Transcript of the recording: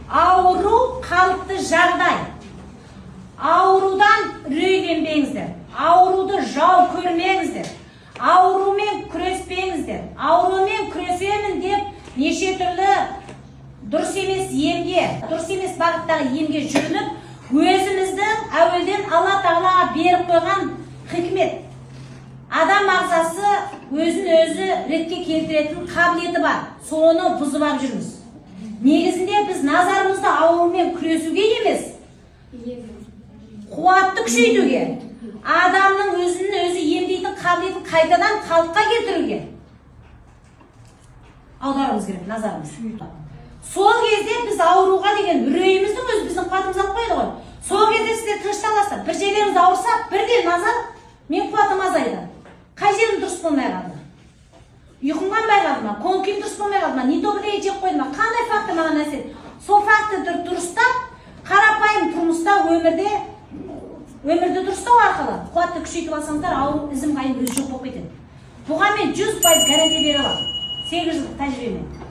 Ауру қалыпты жағдай. Аурудан үрейленбеңіздер. Ауруды жау көрмеңіздер. Аурумен күреспеңіздер. Аурумен күресемін деп неше түрлі дұрыс емес емге, дұрыс емес бағыттағы емге жүрініп, өзіміздің әуелден Алла Тағалаға беріп қойған хикмет. Адам ағзасы өзін-өзі ретке келтіретін қабілеті бар. Соны бұзып алып жүрміз. Негізінде біз назарымызды аурумен күресуге емес, қуатты күшейтуге, адамның өзін-өзі емдейтін қабілетін қайтадан қалыпқа келтіруге аударуымыз керек, назарымыз. Сол кезде біз ауруға деген үрейіміздің өзі біздің қуатымыз алып қойды ғой. Сол кезде сіздер тынышталасыздар. Бір жерлеріңіз ауырса, бірден назар, мен қуатым азайды. Қай жерім дұрыс болмай қалды? Ұйқым қанбай қалды ма? Көңіл-күйім дұрыс болмай қалды ма? Не добрее жеп қойды ма? Қандай фактор маған әсер? Сол факторды дұрыстап, қарапайым тұрмыста өмірді дұрыстау арқылы қуатты күшейтіп алсаңыздар, ауру ізім қайым өзі жоқ болып кетеді. Бұған мен 100% гарантия бере аламын. 8 жылдық тәжірибемен.